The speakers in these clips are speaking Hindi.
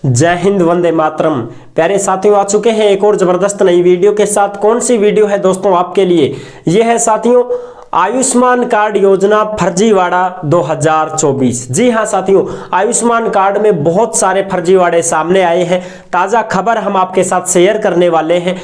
जय हिंद, वंदे मातरम। प्यारे साथियों, आ चुके हैं एक और जबरदस्त नई वीडियो के साथ। कौन सी वीडियो है दोस्तों आपके लिए? यह है साथियों आयुष्मान कार्ड योजना फर्जीवाड़ा 2024। जी हां साथियों, आयुष्मान कार्ड में बहुत सारे फर्जीवाड़े सामने आए हैं। ताजा खबर हम आपके साथ शेयर करने वाले हैं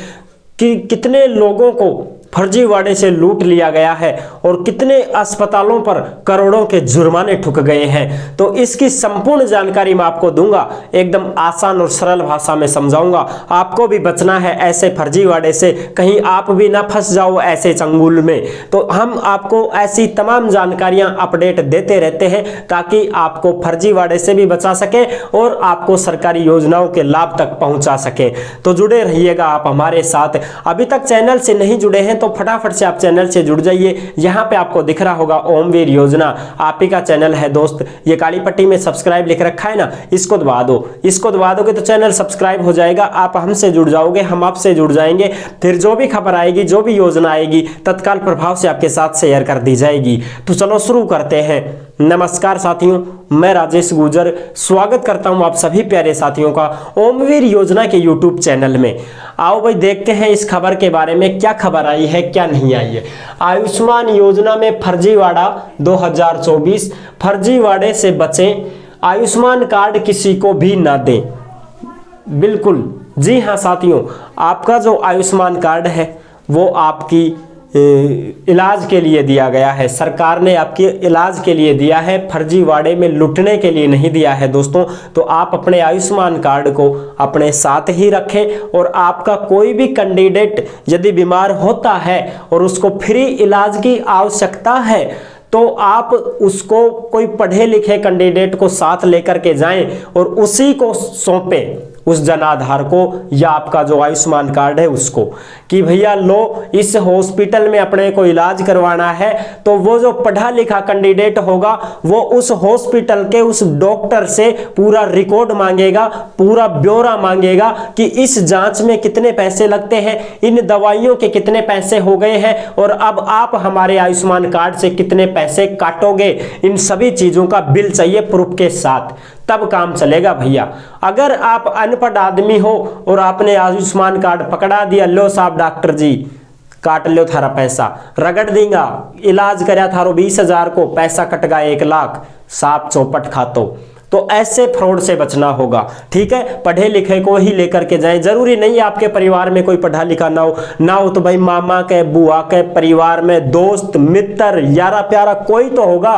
कि कितने लोगों को फर्जीवाड़े से लूट लिया गया है और कितने अस्पतालों पर करोड़ों के जुर्माने ठुक गए हैं। तो इसकी संपूर्ण जानकारी मैं आपको दूंगा, एकदम आसान और सरल भाषा में समझाऊंगा। आपको भी बचना है ऐसे फर्जीवाड़े से, कहीं आप भी ना फंस जाओ ऐसे चंगुल में। तो हम आपको ऐसी तमाम जानकारियां अपडेट देते रहते हैं ताकि आपको फर्जीवाड़े से भी बचा सके और आपको सरकारी योजनाओं के लाभ तक पहुंचा सके। तो जुड़े रहिएगा आप हमारे साथ। अभी तक चैनल से नहीं जुड़े हैं तो फटाफट से आप चैनल से जुड़ जाइए। यहां पे आपको दिख रहा होगा ओमवीर योजना, आप ही का चैनल है दोस्त। ये काली पट्टी में सब्सक्राइब लिख रखा है ना, इसको दबा दो। इसको दबा दोगे तो चैनल सब्सक्राइब हो जाएगा, आप हमसे जुड़ जाओगे, हम आपसे जुड़ जाएंगे। फिर जो भी खबर आएगी, जो भी योजना आएगी, तत्काल प्रभाव से आपके साथ शेयर कर दी जाएगी। तो चलो शुरू करते हैं। नमस्कार साथियों, मैं राजेश गुजर स्वागत करता हूं आप सभी प्यारे साथियों का ओमवीर योजना के यूट्यूब चैनल में। आओ भाई देखते हैं इस खबर के बारे में, क्या खबर आई है क्या नहीं आई है। आयुष्मान योजना में फर्जीवाड़ा 2024, फर्जीवाड़े से बचें, आयुष्मान कार्ड किसी को भी ना दें। बिल्कुल जी हाँ साथियों, आपका जो आयुष्मान कार्ड है वो आपकी इलाज के लिए दिया गया है। सरकार ने आपके इलाज के लिए दिया है, फर्जीवाड़े में लुटने के लिए नहीं दिया है दोस्तों। तो आप अपने आयुष्मान कार्ड को अपने साथ ही रखें और आपका कोई भी कैंडिडेट यदि बीमार होता है और उसको फ्री इलाज की आवश्यकता है तो आप उसको कोई पढ़े लिखे कैंडिडेट को साथ लेकर के जाएं और उसी को सौंपें, उस जन आधार को या आपका जो आयुष्मान कार्ड है उसको, कि भैया लो इस हॉस्पिटल में अपने को इलाज करवाना है। तो वो जो पढ़ा लिखा कैंडिडेट होगा वो उस हॉस्पिटल के उस डॉक्टर से पूरा रिकॉर्ड मांगेगा, पूरा ब्यौरा मांगेगा कि इस जांच में कितने पैसे लगते हैं, इन दवाइयों के कितने पैसे हो गए हैं और अब आप हमारे आयुष्मान कार्ड से कितने पैसे काटोगे। इन सभी चीजों का बिल चाहिए प्रूफ के साथ, तब काम चलेगा भैया। अगर आप अनपढ़ आदमी हो और आपने आयुष्मान कार्ड पकड़ा दिया, लो साहब डॉक्टर जी काट लो थारा पैसा, रगड़ देंगा, इलाज कराया थारो 20,000 को पैसा कट गया 1 लाख, साफ चौपट खातो। तो ऐसे फ्रॉड से बचना होगा, ठीक है। पढ़े लिखे को ही लेकर के जाएं, जरूरी नहीं आपके परिवार में कोई पढ़ा लिखा ना हो तो भाई मामा के बुआ के परिवार में दोस्त मित्र यारा प्यारा कोई तो होगा,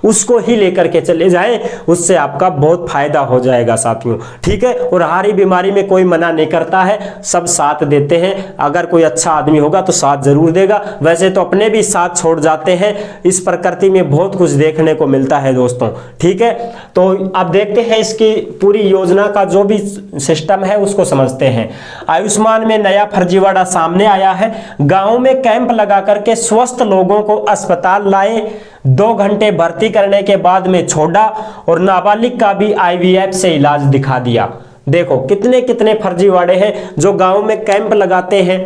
उसको ही लेकर के चले जाएं, उससे आपका बहुत फायदा हो जाएगा साथियों, ठीक है। और हर बीमारी में कोई मना नहीं करता है, सब साथ देते हैं। अगर कोई अच्छा आदमी होगा तो साथ जरूर देगा, वैसे तो अपने भी साथ छोड़ जाते हैं। इस प्रकृति में बहुत कुछ देखने को मिलता है दोस्तों, ठीक है। तो अब देखते हैं इसकी पूरी योजना का जो भी सिस्टम है उसको समझते हैं। आयुष्मान में नया फर्जीवाड़ा सामने आया है। गांव में कैंप लगा करके स्वस्थ लोगों को अस्पताल लाए, 2 घंटे भर्ती करने के बाद में छोड़ा और नाबालिग का भी IVF से इलाज दिखा दिया। देखो कितने कितने फर्जीवाड़े हैं जो गांव में कैंप लगाते हैं।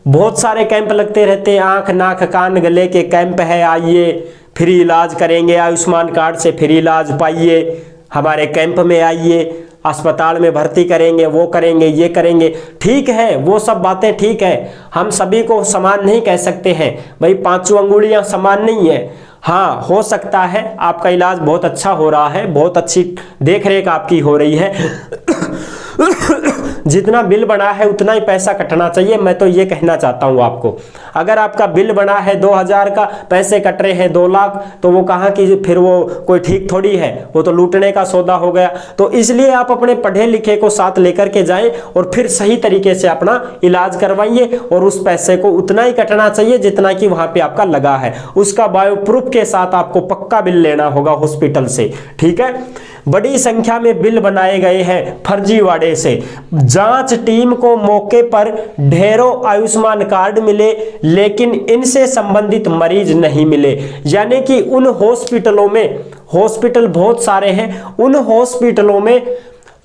बहुत सारे कैंप लगते रहते हैं, आंख नाक कान गले के कैंप है, आइए फ्री इलाज करेंगे, आयुष्मान कार्ड से फ्री इलाज पाइए, हमारे कैंप में आइए, अस्पताल में भर्ती करेंगे, वो करेंगे ये करेंगे। ठीक है, वो सब बातें ठीक है, हम सभी को समान नहीं कह सकते हैं भाई, 5 अंगुलियां समान नहीं है। हाँ, हो सकता है आपका इलाज बहुत अच्छा हो रहा है, बहुत अच्छी देख रेख आपकी हो रही है जितना बिल बना है उतना ही पैसा कटना चाहिए, मैं तो ये कहना चाहता हूँ आपको। अगर आपका बिल बना है 2,000 का, पैसे कट रहे हैं 2 लाख, तो वो कहाँ की फिर वो कोई ठीक थोड़ी है, वो तो लूटने का सौदा हो गया। तो इसलिए आप अपने पढ़े लिखे को साथ लेकर के जाएं और फिर सही तरीके से अपना इलाज करवाइए और उस पैसे को उतना ही कटना चाहिए जितना कि वहां पे आपका लगा है। उसका बायो प्रूफ के साथ आपको पक्का बिल लेना होगा हॉस्पिटल से, ठीक है। बड़ी संख्या में बिल बनाए गए हैं फर्जीवाड़े से। जांच टीम को मौके पर ढेरों आयुष्मान कार्ड मिले लेकिन इनसे संबंधित मरीज नहीं मिले। यानी कि उन हॉस्पिटलों में, हॉस्पिटल बहुत सारे हैं, उन हॉस्पिटलों में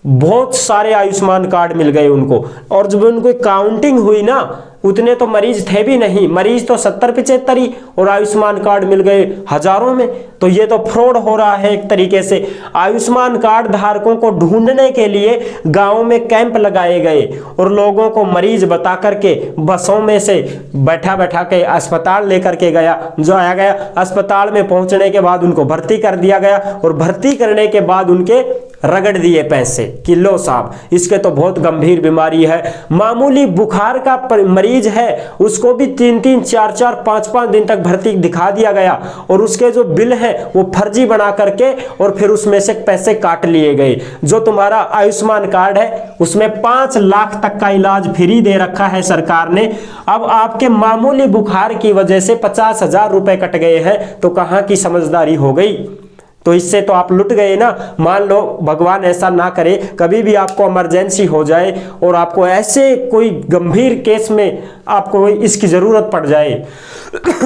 बहुत सारे आयुष्मान कार्ड मिल गए उनको, और जब उनको काउंटिंग हुई ना उतने तो मरीज थे भी नहीं, मरीज तो 70-75 ही, और आयुष्मान कार्ड मिल गए हजारों में। तो ये तो फ्रॉड हो रहा है एक तरीके से। आयुष्मान कार्ड धारकों को ढूंढने के लिए गांव में कैंप लगाए गए और लोगों को मरीज बता करके बसों में से बैठा बैठा के अस्पताल लेकर के जाया गया। अस्पताल में पहुंचने के बाद उनको भर्ती कर दिया गया और भर्ती करने के बाद उनके रगड़ दिए पैसे कि लो साहब, इसके तो बहुत गंभीर बीमारी है, मामूली बुखार का मरीज है, उसको भी 3-3, 4-4, 5-5 दिन तक भर्ती दिखा दिया गया और उसके जो बिल है वो फर्जी बना करके और फिर उसमें से पैसे काट लिए गए। जो तुम्हारा आयुष्मान कार्ड है उसमें 5 लाख तक का इलाज फ्री दे रखा है सरकार ने। अब आपके मामूली बुखार की वजह से 50,000 रुपए कट गए हैं, तो कहां की समझदारी हो गई? तो इससे तो आप लुट गए ना। मान लो भगवान ऐसा ना करे कभी भी आपको इमरजेंसी हो जाए और आपको ऐसे कोई गंभीर केस में आपको इसकी जरूरत पड़ जाए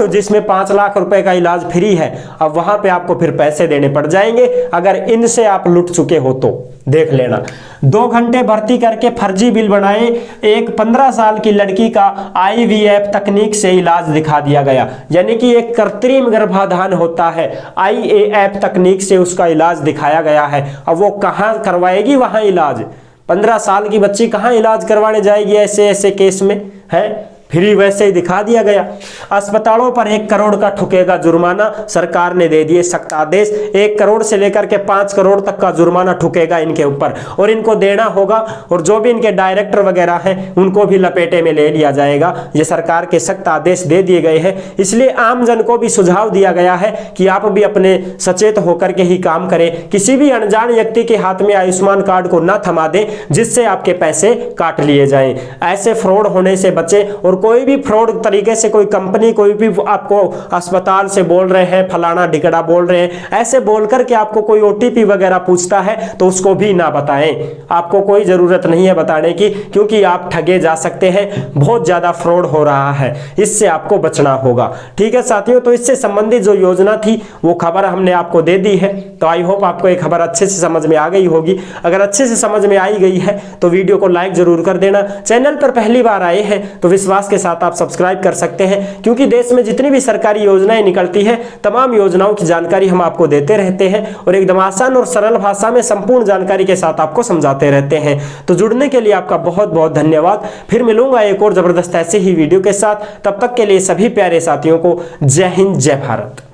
जिसमें 5 लाख रुपए का इलाज फ्री है, अब वहां पे आपको फिर पैसे देने पड़ जाएंगे अगर इनसे आप लुट चुके हो तो। देख लेना, 2 घंटे भर्ती करके फर्जी बिल बनाए। एक 15 साल की लड़की का IVF तकनीक से इलाज दिखा दिया गया, यानी कि एक कृत्रिम गर्भाधान होता है, IAF तकनीक से उसका इलाज दिखाया गया है। अब वो कहां करवाएगी वहां इलाज? 15 साल की बच्ची कहां इलाज करवाने जाएगी ऐसे ऐसे केस में? है फ्री वैसे ही दिखा दिया गया। अस्पतालों पर 1 करोड़ का ठुकेगा जुर्माना, सरकार ने दे दिए सख्त आदेश। 1 करोड़ से लेकर के 5 करोड़ तक का जुर्माना ठुकेगा इनके ऊपर और इनको देना होगा, और जो भी इनके डायरेक्टर वगैरह हैं उनको भी लपेटे में ले लिया जाएगा। ये सरकार के सख्त आदेश दे दिए गए हैं, इसलिए आम जन को भी सुझाव दिया गया है कि आप भी अपने सचेत होकर के ही काम करें। किसी भी अनजान व्यक्ति के हाथ में आयुष्मान कार्ड को ना थमा दें जिससे आपके पैसे काट लिए जाएं। ऐसे फ्रॉड होने से बचें, और कोई भी फ्रॉड तरीके से कोई कंपनी कोई भी आपको अस्पताल से बोल रहे हैं, फलाना ढिकड़ा बोल रहे हैं, ऐसे बोल करके आपको कोई OTP वगैरह पूछता है तो उसको भी ना बताएं। आपको कोई जरूरत नहीं है बताने की, क्योंकि आप ठगे जा सकते हैं। बहुत ज्यादा फ्रॉड हो रहा है, इससे आपको बचना होगा। ठीक है साथियों, तो इससे संबंधित जो योजना थी वो खबर हमने आपको दे दी है। तो आई होप आपको ये खबर अच्छे से समझ में आ गई होगी। अगर अच्छे से समझ में आई गई है तो वीडियो को लाइक जरूर कर देना। चैनल पर पहली बार आए हैं तो विश्वास के साथ आप सब्सक्राइब कर सकते हैं, क्योंकि देश में जितनी भी सरकारी योजनाएं निकलती हैं तमाम योजनाओं की जानकारी हम आपको देते रहते हैं और एकदम आसान और सरल भाषा में संपूर्ण जानकारी के साथ आपको समझाते रहते हैं। तो जुड़ने के लिए आपका बहुत बहुत धन्यवाद। फिर मिलूंगा एक और जबरदस्त ऐसे ही वीडियो के साथ। तब तक के लिए सभी प्यारे साथियों को जय हिंद, जय भारत।